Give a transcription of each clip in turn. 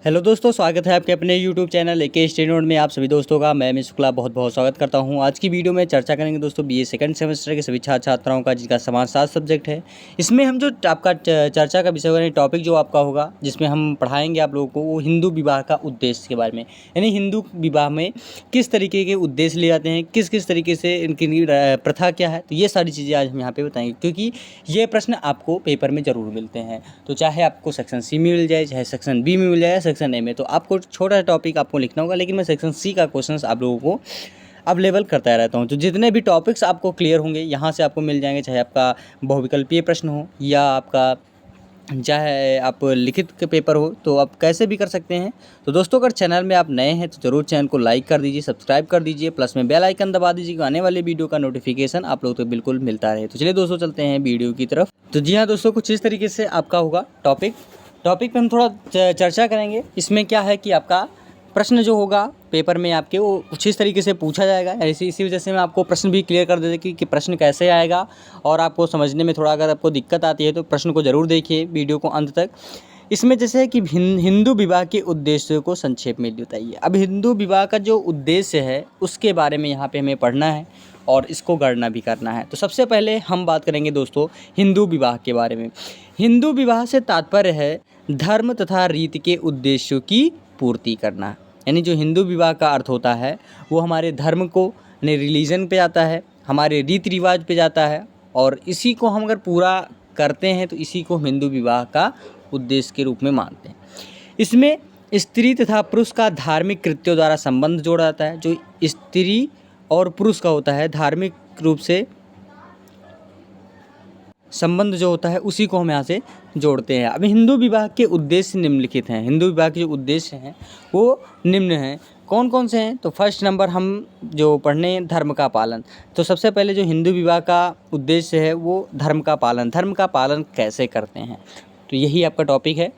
Hello दोस्तों, स्वागत है आपके अपने YouTube channel AK study note में। आप सभी दोस्तों का मैं मिस शुक्ला बहुत बहुत स्वागत करता हूं। आज की वीडियो में चर्चा करेंगे दोस्तों बीए सेकंड सेमेस्टर के सभी छात्र छात्राओं का, जिनका समाजशास्त्र सब्जेक्ट है। इसमें हम जो आपका चर्चा का विषय होगा, टॉपिक जो आपका होगा, जिसमें हम पढ़ाएंगे आप लोगों को, वो हिंदू विवाह का उद्देश्य के बारे में। यानी हिंदू विवाह में किस तरीके के उद्देश्य लिए जाते हैं, किस किस तरीके से इनकी प्रथा क्या है, तो ये सारी चीज़ें आज हम यहाँ पर बताएंगे, क्योंकि ये प्रश्न आपको पेपर में ज़रूर मिलते हैं। तो चाहे आपको सेक्शन सी में मिल जाए, चाहे सेक्शन बी में मिल जाए, सेक्शन ए में, तो आपको छोटा सा टॉपिक आपको लिखना होगा। लेकिन मैं सेक्शन सी का क्वेश्चंस आप लोगों को अवेलेबल करता रहता हूँ। तो जितने भी टॉपिक्स आपको क्लियर होंगे यहाँ से आपको मिल जाएंगे, चाहे आपका बहुविकल्पीय प्रश्न हो या आपका चाहे आप लिखित के पेपर हो, तो आप कैसे भी कर सकते हैं। तो दोस्तों, अगर चैनल में आप नए हैं तो ज़रूर चैनल को लाइक कर दीजिए, सब्सक्राइब कर दीजिए, प्लस में बेल आइकन दबा दीजिए कि आने वाले वीडियो का नोटिफिकेशन आप लोग तो बिल्कुल मिलता रहे। तो चलिए दोस्तों, चलते हैं वीडियो की तरफ। तो जी हाँ दोस्तों, कुछ इस तरीके से आपका होगा टॉपिक पे हम थोड़ा चर्चा करेंगे। इसमें क्या है कि आपका प्रश्न जो होगा पेपर में आपके, वो कुछ इस तरीके से पूछा जाएगा। इसी वजह से मैं आपको प्रश्न भी क्लियर कर देते कि प्रश्न कैसे आएगा, और आपको समझने में थोड़ा अगर आपको दिक्कत आती है तो प्रश्न को ज़रूर देखिए वीडियो को अंत तक। इसमें जैसे है कि हिंदू विवाह के उद्देश्य को संक्षेप में बताइए। अब हिंदू विवाह का जो उद्देश्य है उसके बारे में यहाँ पे हमें पढ़ना है और इसको गणना भी करना है। तो सबसे पहले हम बात करेंगे दोस्तों हिंदू विवाह के बारे में। हिंदू विवाह से तात्पर्य है धर्म तथा रीति के उद्देश्यों की पूर्ति करना। यानी जो हिंदू विवाह का अर्थ होता है वो हमारे धर्म को, यानी रिलीजन पे जाता है, हमारे रीति रिवाज पे जाता है, और इसी को हम अगर पूरा करते हैं तो इसी को हिंदू विवाह का उद्देश्य के रूप में मानते हैं। इसमें स्त्री तथा पुरुष का धार्मिक कृत्यों द्वारा संबंध जोड़ा जाता है। जो स्त्री और पुरुष का होता है धार्मिक रूप से संबंध जो होता है, उसी को हम यहाँ से जोड़ते हैं। अब हिंदू विवाह के उद्देश्य निम्नलिखित हैं। हिंदू विवाह के जो उद्देश्य हैं वो निम्न हैं। कौन कौन से हैं? तो फर्स्ट नंबर हम जो पढ़ने, धर्म का पालन। तो सबसे पहले जो हिंदू विवाह का उद्देश्य है वो धर्म का पालन। धर्म का पालन कैसे करते हैं, तो यही आपका टॉपिक है।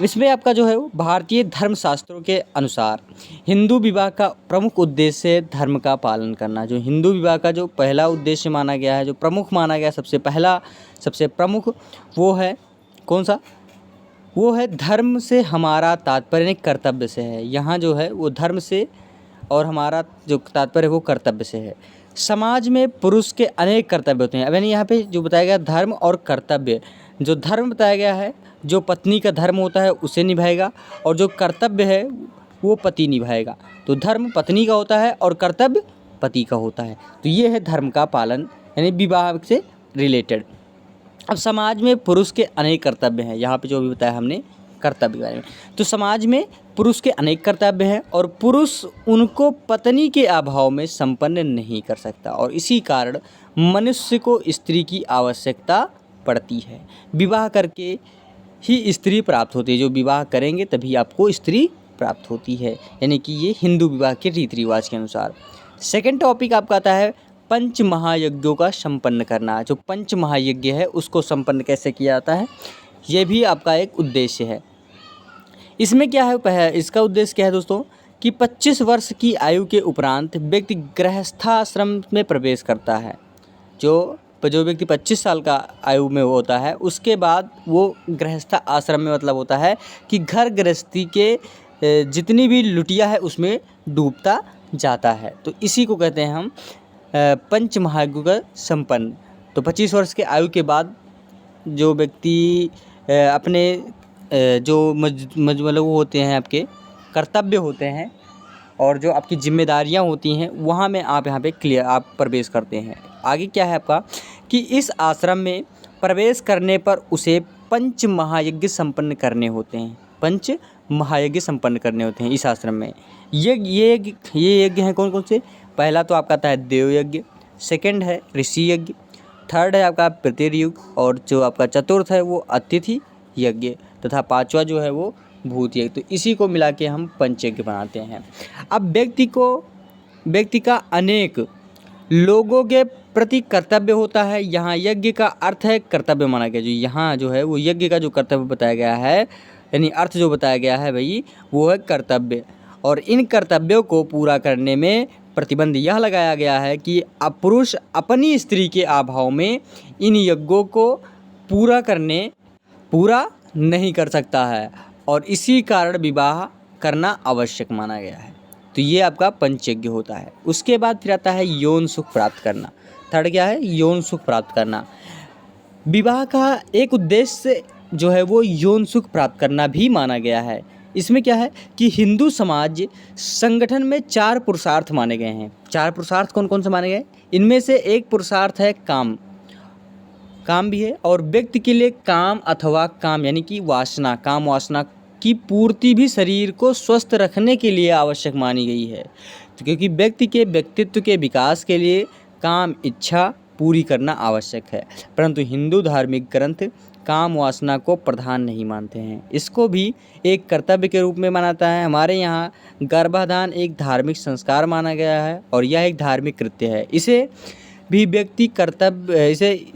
इसमें आपका जो है वो भारतीय धर्मशास्त्रों के अनुसार हिंदू विवाह का प्रमुख उद्देश्य है धर्म का पालन करना। जो हिंदू विवाह का जो पहला उद्देश्य माना गया है, जो प्रमुख माना गया, सबसे प्रमुख, वो है कौन सा? वो है धर्म से हमारा तात्पर्य कर्तव्य से है। यहाँ जो है वो धर्म से और हमारा जो तात्पर्य है वो कर्तव्य से है। समाज में पुरुष के अनेक कर्तव्य होते हैं। अब यानी यहाँ पे जो बताया गया धर्म और कर्तव्य, जो धर्म बताया गया है, जो पत्नी का धर्म होता है उसे निभाएगा, और जो कर्तव्य है वो पति निभाएगा। तो धर्म पत्नी का होता है और कर्तव्य पति का होता है। तो ये है धर्म का पालन, यानी विवाह से रिलेटेड। अब समाज में पुरुष के अनेक कर्तव्य हैं। यहाँ पे जो भी बताया हमने कर्तव्य के बारे में, तो समाज में पुरुष के अनेक कर्तव्य हैं और पुरुष उनको पत्नी के अभाव में संपन्न नहीं कर सकता, और इसी कारण मनुष्य को स्त्री की आवश्यकता पड़ती है। विवाह करके ही स्त्री प्राप्त होती है। जो विवाह करेंगे तभी आपको स्त्री प्राप्त होती है, यानी कि ये हिंदू विवाह के रीति रिवाज के अनुसार। सेकंड टॉपिक आपका आता है पंच महायज्ञों का संपन्न करना। जो पंच महायज्ञ है उसको संपन्न कैसे किया जाता है, ये भी आपका एक उद्देश्य है। इसमें क्या है, इसका उद्देश्य क्या है दोस्तों, कि 25 वर्ष की आयु के उपरांत व्यक्ति गृहस्थाश्रम में प्रवेश करता है। जो व्यक्ति 25 साल का आयु में होता है, उसके बाद वो गृहस्थ आश्रम में, मतलब होता है कि घर गृहस्थी के जितनी भी लुटिया है उसमें डूबता जाता है। तो इसी को कहते हैं हम पंच महायज्ञ का संपन्न। तो 25 वर्ष के आयु के बाद जो व्यक्ति अपने जो मतलब वो होते हैं, आपके कर्तव्य होते हैं और जो आपकी जिम्मेदारियां होती हैं, वहाँ में आप यहाँ पे आप प्रवेश करते हैं। आगे क्या है आपका, कि इस आश्रम में प्रवेश करने पर उसे पंच महायज्ञ संपन्न करने होते हैं। पंच महायज्ञ संपन्न करने होते हैं इस आश्रम में। ये यज्ञ हैं कौन कौन से? पहला तो आपका आता है देव यज्ञ, सेकंड है ऋषि यज्ञ, थर्ड है आपका पितृयुग, और जो आपका चतुर्थ है वो अतिथि यज्ञ, तथा पांचवा जो है वो भूत यज्ञ। तो इसी को मिला के हम पंचयज्ञ बनाते हैं। अब व्यक्ति का अनेक लोगों के प्रति कर्तव्य होता है। यहाँ यज्ञ का अर्थ है कर्तव्य माना गया। जो यहाँ जो है वो यज्ञ का जो कर्तव्य बताया गया है, यानी अर्थ जो बताया गया है भाई, वो है कर्तव्य। और इन कर्तव्यों को पूरा करने में प्रतिबंध यह लगाया गया है कि अब पुरुष अपनी स्त्री के अभाव में इन यज्ञों को पूरा नहीं कर सकता है। और इसी कारण विवाह करना आवश्यक माना गया है। तो ये आपका पंचयज्ञ होता है। उसके बाद फिर आता है यौन सुख प्राप्त करना। थर्ड क्या है? यौन सुख प्राप्त करना। विवाह का एक उद्देश्य जो है वो यौन सुख प्राप्त करना भी माना गया है। इसमें क्या है कि हिंदू समाज संगठन में 4 पुरुषार्थ माने गए हैं। 4 पुरुषार्थ कौन कौन से माने गए? इनमें से एक पुरुषार्थ है काम, काम भी है, और व्यक्ति के लिए काम अथवा काम यानी कि वासना, काम वासना की पूर्ति भी शरीर को स्वस्थ रखने के लिए आवश्यक मानी गई है। तो क्योंकि व्यक्ति के व्यक्तित्व के विकास के लिए काम इच्छा पूरी करना आवश्यक है, परंतु हिंदू धार्मिक ग्रंथ काम वासना को प्रधान नहीं मानते हैं। इसको भी एक कर्तव्य के रूप में मानता है। हमारे यहाँ गर्भाधान एक धार्मिक संस्कार माना गया है और यह एक धार्मिक कृत्य है। इसे भी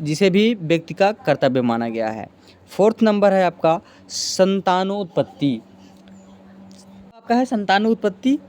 जिसे भी व्यक्ति का कर्तव्य माना गया है। 4th नंबर है आपका संतानोत्पत्ति। आपका है संतानोत्पत्ति।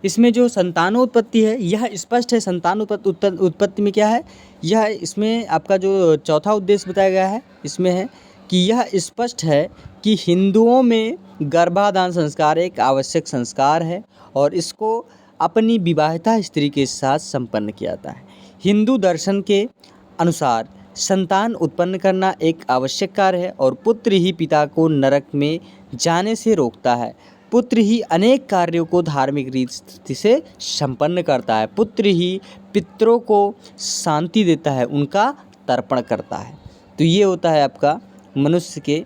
इसमें जो संतानोत्पत्ति है यह स्पष्ट है। उत्पत्ति में क्या है? यह इसमें आपका जो चौथा उद्देश्य बताया गया है इसमें है कि यह स्पष्ट है कि हिंदुओं में गर्भाधान संस्कार एक आवश्यक संस्कार है और इसको अपनी विवाहिता स्त्री के साथ संपन्न किया जाता है। हिंदू दर्शन के अनुसार संतान उत्पन्न करना एक आवश्यक कार्य है और पुत्र ही पिता को नरक में जाने से रोकता है। पुत्र ही अनेक कार्यों को धार्मिक रीति से संपन्न करता है। पुत्र ही पितरों को शांति देता है, उनका तर्पण करता है। तो ये होता है आपका मनुष्य के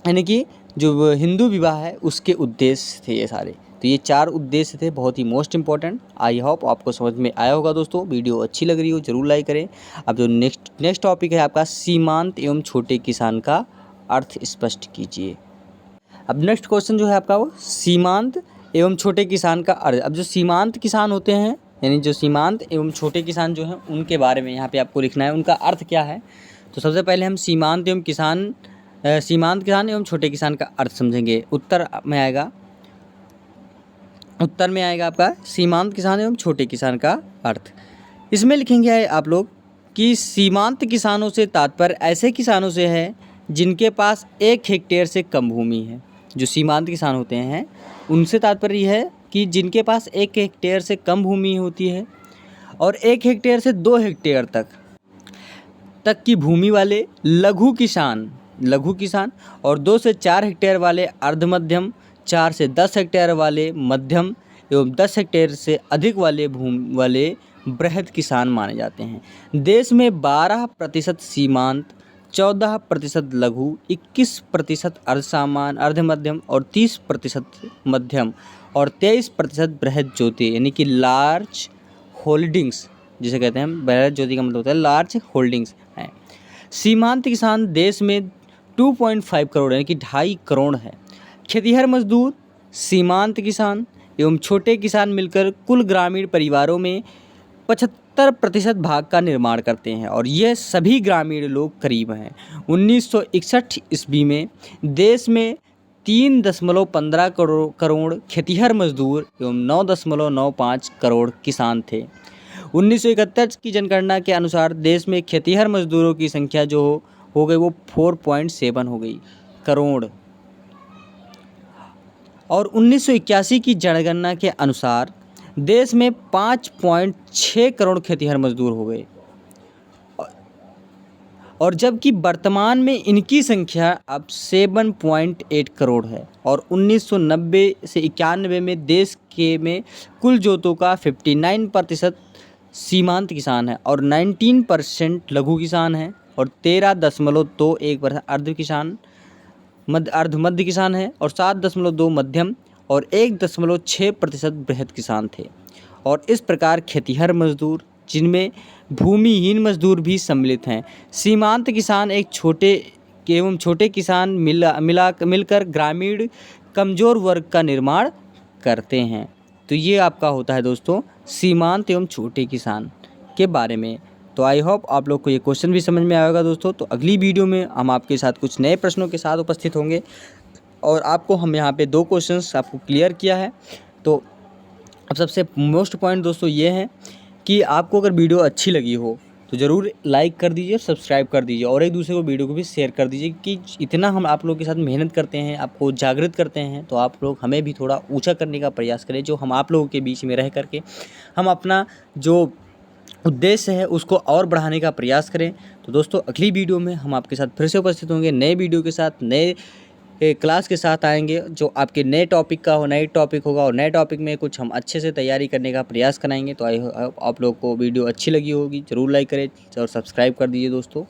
यानी कि जो हिंदू विवाह है उसके उद्देश्य थे ये सारे। तो ये 4 उद्देश्य थे, बहुत ही मोस्ट इंपॉर्टेंट। आई होप आपको समझ में आया होगा दोस्तों। वीडियो अच्छी लग रही हो ज़रूर लाइक करें। अब जो नेक्स्ट टॉपिक है आपका सीमांत एवं छोटे किसान का अर्थ स्पष्ट कीजिए। अब नेक्स्ट क्वेश्चन जो है आपका वो सीमांत एवं छोटे किसान का अर्थ। अब जो सीमांत किसान होते हैं यानी जो सीमांत एवं छोटे किसान जो हैं उनके बारे में यहाँ पे आपको लिखना है, उनका अर्थ क्या है। तो सबसे पहले हम सीमांत किसान एवं छोटे किसान का अर्थ समझेंगे। उत्तर में आएगा आपका सीमांत किसान एवं छोटे किसान का अर्थ। इसमें लिखेंगे आप लोग कि सीमांत किसानों से तात्पर्य ऐसे किसानों से है जिनके पास 1 हेक्टेयर से कम भूमि है। जो सीमांत किसान होते हैं उनसे तात्पर्य है कि जिनके पास 1 हेक्टेयर से कम भूमि होती है और 1 हेक्टेयर से 2 हेक्टेयर तक की भूमि वाले लघु किसान और 2 से 4 हेक्टेयर वाले अर्ध मध्यम, 4 से 10 हेक्टेयर वाले मध्यम एवं 10 हेक्टेयर से अधिक वाले भूमि वाले बृहद किसान माने जाते हैं। देश में 12% सीमांत, 14% लघु, 21% अर्ध मध्यम और 30% मध्यम और 23% बृहद ज्योति यानी कि लार्ज होल्डिंग्स जिसे कहते हैं। बृहद ज्योति का मतलब होता है लार्ज होल्डिंग्स हैं। सीमांत किसान देश में 2.5 करोड़ यानी कि 2.5 करोड़ है। खेतिहर मजदूर, सीमांत किसान एवं छोटे किसान मिलकर कुल ग्रामीण परिवारों में 75% भाग का निर्माण करते हैं और ये सभी ग्रामीण लोग करीब हैं। 1961 ईस्वी में देश में 3.15 करोड़ खेतिहर मजदूर एवं 9.95 करोड़ किसान थे। 1971 की जनगणना के अनुसार देश में खेतिहर मजदूरों की संख्या जो हो गई वो 4.7 हो गई करोड़ और 1981 की जनगणना के अनुसार देश में 5.6 करोड़ खेतिहर मजदूर हो गए और जबकि वर्तमान में इनकी संख्या अब 7.8 करोड़ है और 1990 से 91 में देश में कुल जोतों का 59% सीमांत किसान है और 19% लघु किसान है और 13.21% अर्ध मध्य किसान है और 7.2 मध्यम और 1.6% बृहद किसान थे। और इस प्रकार खेतिहर मजदूर जिनमें भूमिहीन मजदूर भी सम्मिलित हैं। सीमांत किसान एक छोटे किसान मिलकर ग्रामीण कमज़ोर वर्ग का निर्माण करते हैं। तो ये आपका होता है दोस्तों सीमांत एवं छोटे किसान के बारे में। तो आई होप आप लोग को ये क्वेश्चन भी समझ में आएगा दोस्तों। तो अगली वीडियो में हम आपके साथ कुछ नए प्रश्नों के साथ उपस्थित होंगे और आपको हम यहाँ पे 2 क्वेश्चंस आपको क्लियर किया है। तो अब सबसे मोस्ट पॉइंट दोस्तों ये है कि आपको अगर वीडियो अच्छी लगी हो तो ज़रूर लाइक कर दीजिए, सब्सक्राइब कर दीजिए और एक दूसरे को वीडियो को भी शेयर कर दीजिए कि इतना हम आप लोगों के साथ मेहनत करते हैं, आपको जागृत करते हैं, तो आप लोग हमें भी थोड़ा ऊँचा करने का प्रयास करें। जो हम आप लोगों के बीच में रह कर के हम अपना जो उद्देश्य है उसको और बढ़ाने का प्रयास करें। तो दोस्तों अगली वीडियो में हम आपके साथ फिर से उपस्थित होंगे, नए वीडियो के साथ, नए क्लास के साथ आएंगे जो आपके नए टॉपिक का हो, नए टॉपिक होगा और नए टॉपिक में कुछ हम अच्छे से तैयारी करने का प्रयास कराएंगे। तो आई होप आप लोग को वीडियो अच्छी लगी होगी, ज़रूर लाइक करें और सब्सक्राइब कर दीजिए दोस्तों।